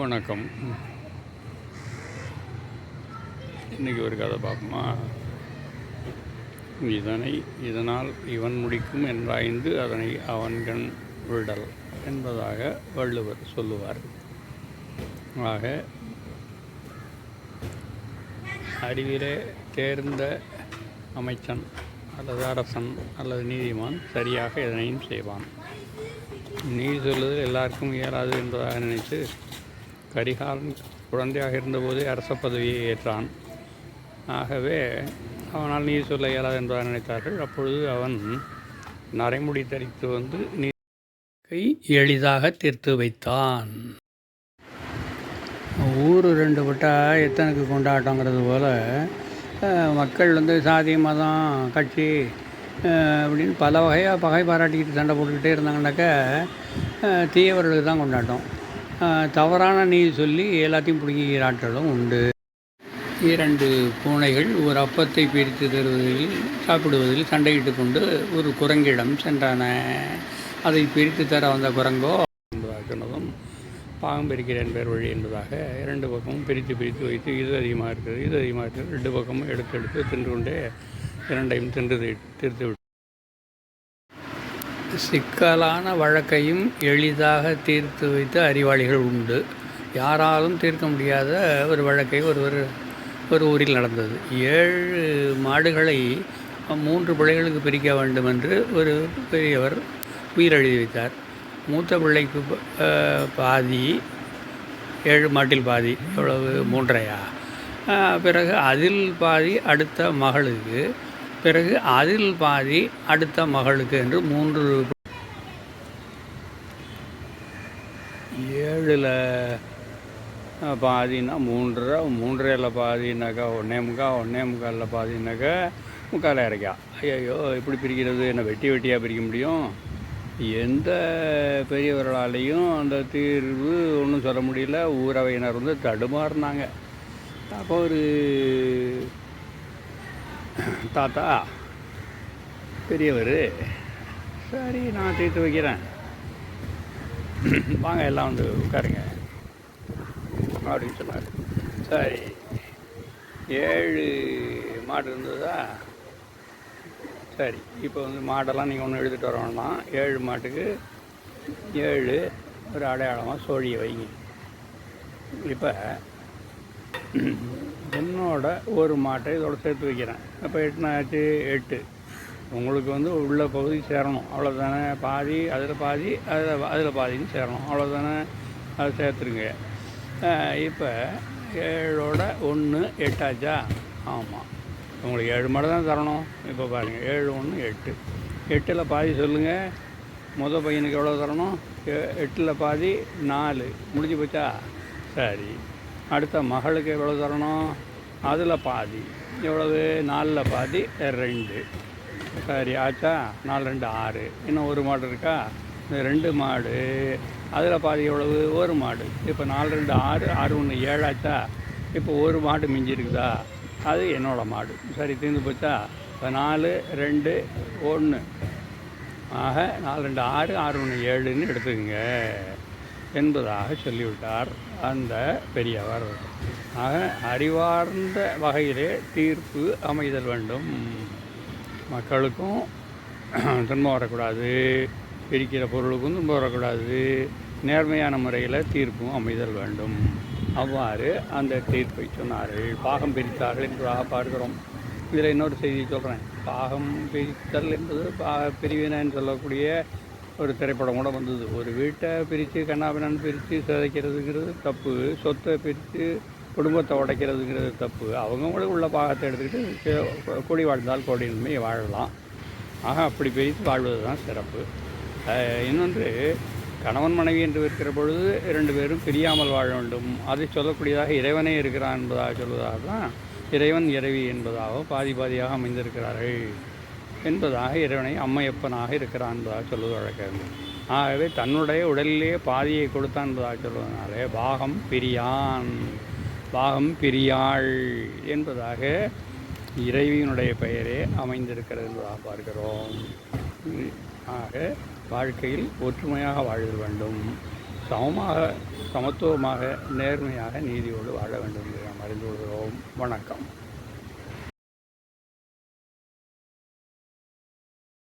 வணக்கம். இன்றைக்கி ஒரு கதை பார்ப்போமா? இதனால் இவன் முடிக்கும் என்றாய்ந்து அதனை அவன்கண் விடல் என்பதாக வள்ளுவர் சொல்லுவார். ஆக அறிவிலே தேர்ந்த அமைச்சன் அல்லது அரசன் அல்லது நீதிமான் சரியாக எதனையும் செய்வான். நீதி சொல்லுதல் எல்லாருக்கும் இயலாது என்பதாக நினைத்து கரிகாலன் குழந்தையாக இருந்தபோதே அரச பதவியை ஏற்றான். ஆகவே அவனால் நீதி சொல்ல இயலாது என்பதாக நினைத்தார்கள். அப்பொழுது அவன் நரைமுடி தரித்து வந்து நீதிக்கை எளிதாக தீர்த்து வைத்தான். ஊர் ரெண்டு விட்டால் எத்தனைக்கு கொண்டாட்டங்கிறது போல் மக்கள் சாதி மதம் கட்சி அப்படின்னு பல வகையாக பகை பாராட்டிக்கிட்டு சண்டை போட்டுக்கிட்டே இருந்தாங்கன்னாக்கா தீயவர்களுக்கு தான் கொண்டாட்டம். தவறான நீதி சொல்லி எல்லாத்தையும் பிடிக்கிற ஆட்களும் உண்டு. 2 பூனைகள் ஒரு அப்பத்தை பிரித்து தருவதில் சாப்பிடுவதில் சண்டையிட்டு கொண்டு ஒரு குரங்கிடம் சென்றன. அதை பிரித்து தர வந்த குரங்கோ என்பதாக சொன்னதும் பாகம் பிரிக்கிறேன் பேர் வழி என்பதாக 2 பக்கமும் பிரித்து வைத்து இது அதிகமாக இருக்கிறது 2 பக்கமும் எடுத்து தின்று கொண்டே 2ஐயும் தீர்த்து விட்டு சிக்கலான வழக்கையும் எளிதாக தீர்த்து வைத்த அறிவாளிகள் உண்டு. யாராலும் தீர்க்க முடியாத ஒரு வழக்கை ஒரு ஊரில் நடந்தது. 7 மாடுகளை 3 பிள்ளைகளுக்கு பிரிக்க வேண்டும் என்று ஒரு பெரியவர் உயிரெழுதி வைத்தார். மூத்த பிள்ளைக்கு பாதி, 7 மாட்டில் பாதி, எவ்வளவு 3.5. பிறகு அதில் பாதி அடுத்த மகளுக்கு, பிறகு அதில் பாதி அடுத்த மகளுக்கு என்று 3. 7ல் பாதின்னா 3.5 பாதினாக்கா 1.25 பாதினாக்கா 3/4 இறக்கா. ஐயோ எப்படி பிரிக்கிறது? என்ன வெட்டியாக பிரிக்க முடியும்? எந்த பெரியவர்களாலேயும் அந்த தீர்வு ஒன்றும் சொல்ல முடியல. ஊரவையினர் தடுமாறினாங்க. அப்போ ஒரு தாத்தா பெரியவர், சரி நான் தீர்த்து வைக்கிறேன், வாங்க எல்லாம் உட்காருங்க அப்படின்னு சொன்னார். சரி, 7 மாடு இருந்ததா? சரி, இப்போ மாடெல்லாம் நீங்கள் ஒன்றும் எடுத்துகிட்டு வர வேண்டாம். 7 மாட்டுக்கு 7 ஒரு அடையாளமாக சோழியை வைங்க. இப்போ என்னோட ஒரு மாட்டை இதோட சேர்த்து வைக்கிறேன். அப்போ 8 ஆச்சு. 8 உங்களுக்கு உள்ள பகுதி சேரணும், அவ்வளோதானே. பாதி அதில் பாதி அதில் பாதின்னு சேரணும், அவ்வளோதானே. அதை சேர்த்துருங்க. இப்போ 7ஓட 1 8 ஆச்சா? ஆமாம், உங்களுக்கு 7 மாடு தான் தரணும். இப்போ பாருங்கள், 7 1 8. 8ல் பாதி சொல்லுங்கள். மொதல் பையனுக்கு எவ்வளோ தரணும்? 8ல் பாதி 4. முடிஞ்சு போச்சா? சரி, அடுத்த மகளுக்கு எவ்வளோ தரணும்? அதில் பாதி எவ்வளவு? 4ல் பாதி 2. சரி ஆச்சா? 4 2 6. இன்னும் 1 மாடு இருக்கா? இந்த 2 மாடு அதில் பாதி எவ்வளவு? 1 மாடு. இப்போ 4 2 6, 6 1 7 ஆச்சா? இப்போ 1 மாடு மிஞ்சி இருக்குதா? அது என்னோட மாடு. சரி, தீர்ந்து போச்சா? இப்போ 4 2 1. ஆக 4 2 6, 6 1 7ன்னு எடுத்துக்கங்க என்பதாக சொல்லிவிட்டார் அந்த பெரியவர். ஆக அறிவார்ந்த வகையிலே தீர்ப்பு அமைதல் வேண்டும். மக்களுக்கும் துன்பம் வரக்கூடாது, பிரிக்கிற பொருளுக்கும் துன்பம் வரக்கூடாது. நேர்மையான முறையில் தீர்ப்பும் அமைதல் வேண்டும். அவ்வாறு அந்த தீர்ப்பை சொன்னார்கள். பாகம் பிரித்தார்கள் என்பதாக பார்க்கிறோம். இதில் இன்னொரு செய்தி சொல்கிறேன். பாகம் பிரித்தல் என்பது பிரிவினைன்னு சொல்லக்கூடிய ஒரு திரைப்படம் கூட வந்தது. ஒரு வீட்டை பிரித்து கண்ணாபின்னான்னு பிரித்து சிதைக்கிறதுங்கிறது தப்பு. சொத்தை பிரித்து குடும்பத்தை உடைக்கிறதுங்கிறது தப்பு. அவங்கவுங்களுக்கு உள்ள பாகத்தை எடுத்துக்கிட்டு கூடி வாழ்ந்தால் கோடி நன்மை வாழலாம். ஆக அப்படி பிரித்து வாழ்வது தான் சிறப்பு. இன்னொன்று, கணவன் மனைவி என்று இருக்கிற பொழுது 2 பேரும் பிரியாமல் வாழ வேண்டும். அதை சொல்லக்கூடியதாக இறைவனே இருக்கிறான் என்பதாக சொல்வதாக தான் இறைவன் இறைவி என்பதாக பாதியாக அமைந்திருக்கிறார்கள் என்பதாக இறைவனை அம்மையப்பனாக இருக்கிறான் என்பதாக சொல்வது வழக்கம். ஆகவே தன்னுடைய உடலிலே பாதியை கொடுத்தான் என்பதாக சொல்வதனாலே பாகம் பிரியாள் என்பதாக இறைவியினுடைய பெயரே அமைந்திருக்கிறது என்பதாக பார்க்கிறோம். ஆக வாழ்க்கையில் ஒற்றுமையாக வாழ்தல் வேண்டும். சமமாக, சமத்துவமாக, நேர்மையாக, நீதியோடு வாழ வேண்டும் என்று நாம் அறிந்து கொள்கிறோம். வணக்கம்.